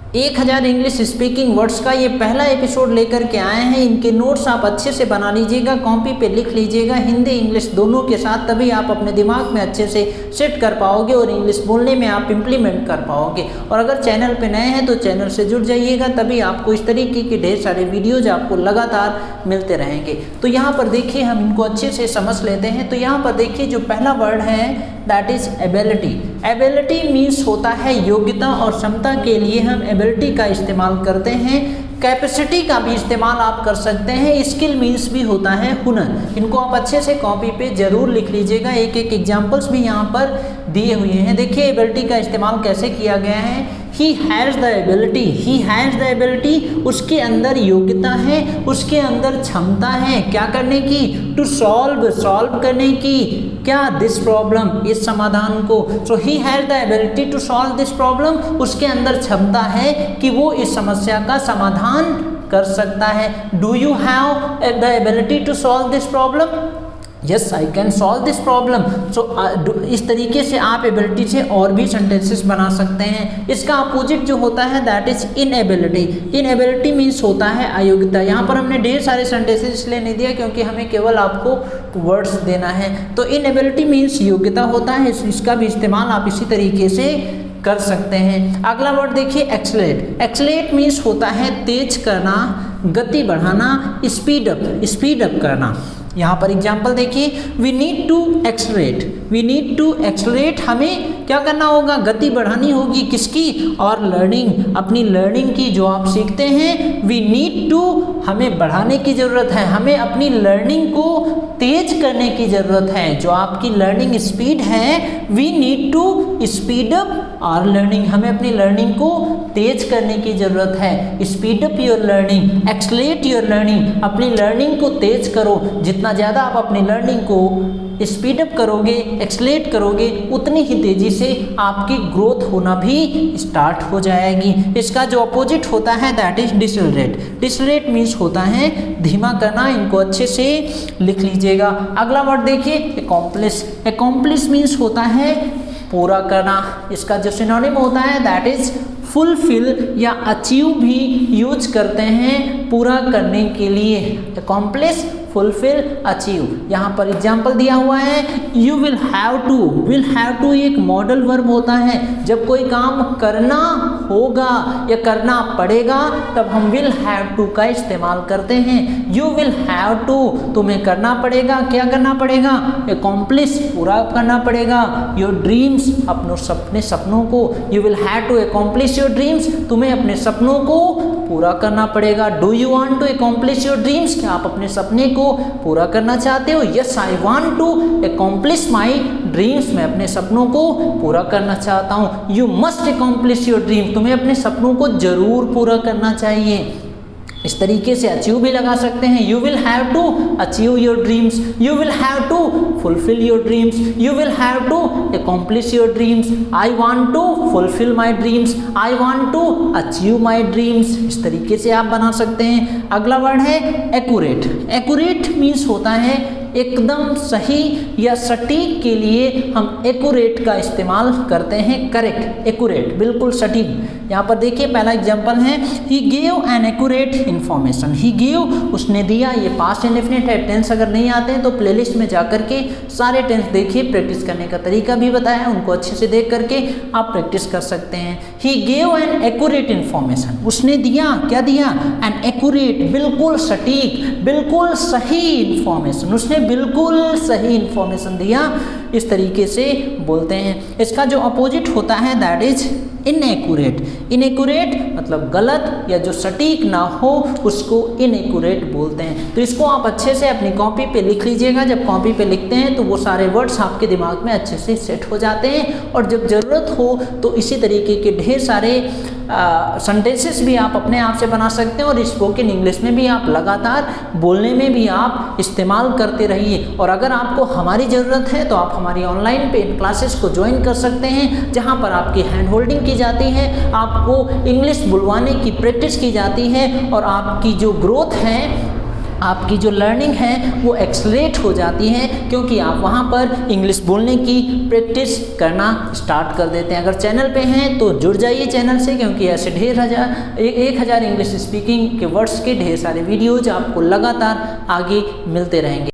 1000 English speaking words का ये पहला एपिसोड लेकर के आए हैं। इनके नोट्स आप अच्छे से बना लीजिएगा, कॉपी पे लिख लीजिएगा, हिंदी इंग्लिश दोनों के साथ, तभी आप अपने दिमाग में अच्छे से सेट कर पाओगे और इंग्लिश बोलने में आप इम्प्लीमेंट कर पाओगे। और अगर चैनल पे नए हैं तो चैनल से जुड़ जाइएगा, तभी आपको इस तरीके के ढेर सारे वीडियोज आपको लगातार मिलते रहेंगे। तो यहाँ पर देखिए हम इनको अच्छे से समझ लेते हैं। तो यहाँ पर देखिए जो पहला वर्ड है that is ability. Ability means होता है योग्यता और क्षमता के लिए हम एबिलिटी का इस्तेमाल करते हैं। कैपेसिटी का भी इस्तेमाल आप कर सकते हैं। स्किल मीन्स भी होता है हुनर। इनको आप अच्छे से कॉपी पे जरूर लिख लीजिएगा। एक एक एग्जाम्पल्स भी यहाँ पर दिए हुए हैं। देखिए एबिलिटी का इस्तेमाल कैसे किया गया है। ही has the ability, he has the ability, उसके अंदर योग्यता है, उसके अंदर क्षमता है क्या करने की, टू सॉल्व करने की, क्या, दिस प्रॉब्लम, इस समाधान को। So he has the ability to solve this problem, उसके अंदर क्षमता है कि वो इस समस्या का समाधान कर सकता है। Do you have the ability to solve this problem? Yes I can solve this problem. So इस तरीके से आप एबिलिटी से और भी सेंटेंसेस बना सकते हैं। इसका अपोजिट जो होता है that is inability. Inability means होता है अयोग्यता। यहाँ पर हमने ढेर सारे सेंटेंसेस इसलिए नहीं दिया क्योंकि हमें केवल आपको वर्ड्स देना है। तो इनएबिलिटी मीन्स योग्यता होता है। इसका भी इस्तेमाल आप इसी तरीके से कर सकते हैं। अगला वर्ड देखिए एक्सेलरेट। एक्सेलरेट मीन्स होता है तेज करना, गति बढ़ाना, स्पीड अप करना। यहाँ पर एग्जाम्पल देखिए, वी नीड टू एक्सलरेट, हमें क्या करना होगा, गति बढ़ानी होगी किसकी, और लर्निंग, अपनी लर्निंग की, जो आप सीखते हैं। वी नीड टू, हमें बढ़ाने की ज़रूरत है, हमें अपनी लर्निंग को तेज करने की ज़रूरत है। जो आपकी लर्निंग स्पीड है, we need to speed up our learning, हमें अपनी लर्निंग को तेज करने की ज़रूरत है। Speed up your learning, accelerate your learning, अपनी लर्निंग को तेज करो। जितना ज़्यादा आप अपनी लर्निंग को स्पीड अप करोगे, एक्सलेट करोगे, उतनी ही तेज़ी से आपकी ग्रोथ होना भी स्टार्ट हो जाएगी। इसका जो अपोजिट होता है that is decelerate. Decelerate means होता है धीमा करना। इनको अच्छे से लिख लीजिएगा। अगला वर्ड देखिए एकॉम्प्लिश। एकॉम्प्लिश मीन्स होता है पूरा करना। इसका जो सिनोनिम होता है दैट इज फुलफिल या अचीव भी यूज करते हैं पूरा करने के लिए। एकॉम्प्लिश, फुलफिल, अचीव। यहाँ पर एग्जाम्पल दिया हुआ है, यू विल हैव टू एक मॉडल वर्ब होता है। जब कोई काम करना होगा या करना पड़ेगा तब हम विल हैव टू का इस्तेमाल करते हैं। यू विल हैव टू, तुम्हें करना पड़ेगा, क्या करना पड़ेगा, एकॉम्प्लिश, पूरा करना पड़ेगा। योर ड्रीम्स, अपने सपनों को, you will have to accomplish your dreams, तुम्हें अपने सपनों को पूरा करना पड़ेगा। Do you want to accomplish your dreams, क्या आप अपने सपने को पूरा करना चाहते हो? Yes I want to accomplish my dreams, मैं अपने सपनों को पूरा करना चाहता हूँ। You must accomplish your dream, तुम्हें अपने सपनों को जरूर पूरा करना चाहिए। इस तरीके से अचीव भी लगा सकते हैं। You will have to achieve your dreams, you will have to fulfil your dreams, you will have to accomplish your dreams, I want to fulfil my dreams, I want to achieve my dreams. इस तरीके से आप बना सकते हैं। अगला word है accurate. Accurate means होता है एकदम सही या सटीक के लिए हम एक्यूरेट का इस्तेमाल करते हैं। करेक्ट, एक्यूरेट, बिल्कुल सटीक। यहाँ पर देखिए पहला एग्जांपल है, he gave an accurate information. He gave, उसने दिया, ये पास्ट इंडेफिनिट है। टेंस अगर नहीं आते हैं तो प्लेलिस्ट में जा करके सारे टेंस देखिए, प्रैक्टिस करने का तरीका भी बताया है, उनको अच्छे से देख करके आप प्रैक्टिस कर सकते हैं। He gave an accurate information, उसने दिया, क्या दिया, एन एक्यूरेट, बिल्कुल सटीक, बिल्कुल सही इन्फॉर्मेशन, उसने बिल्कुल सही इंफॉर्मेशन दिया। इस तरीके से बोलते हैं। इसका जो अपोजिट होता है दैट इज इनएक्यूरेट। इनएक्यूरेट मतलब गलत या जो सटीक ना हो उसको इनएक्यूरेट बोलते हैं। तो इसको आप अच्छे से अपनी कॉपी पे लिख लीजिएगा। जब कॉपी पे लिखते हैं तो वो सारे वर्ड्स आपके दिमाग में अच्छे से सेट हो जाते हैं और जब ज़रूरत हो तो इसी तरीके के ढेर सारे सेंटेंसेस भी आप अपने आप से बना सकते हैं और स्पोकन इंग्लिश में भी आप लगातार बोलने में भी आप इस्तेमाल करते रहिए। और अगर आपको हमारी ज़रूरत है तो आप हमारी ऑनलाइन पे क्लासेस को ज्वाइन कर सकते हैं, जहां पर आपकी हैंड होल्डिंग की जाती है, आपको इंग्लिश बुलवाने की प्रैक्टिस की जाती है और आपकी जो ग्रोथ है आपकी जो लर्निंग है वो एक्सलेट हो जाती है, क्योंकि आप वहाँ पर इंग्लिश बोलने की प्रैक्टिस करना स्टार्ट कर देते हैं। अगर चैनल पे हैं तो जुड़ जाइए चैनल से, क्योंकि ऐसे 1000 इंग्लिश स्पीकिंग के वर्ड्स के ढेर सारे वीडियोज आपको लगातार आगे मिलते रहेंगे।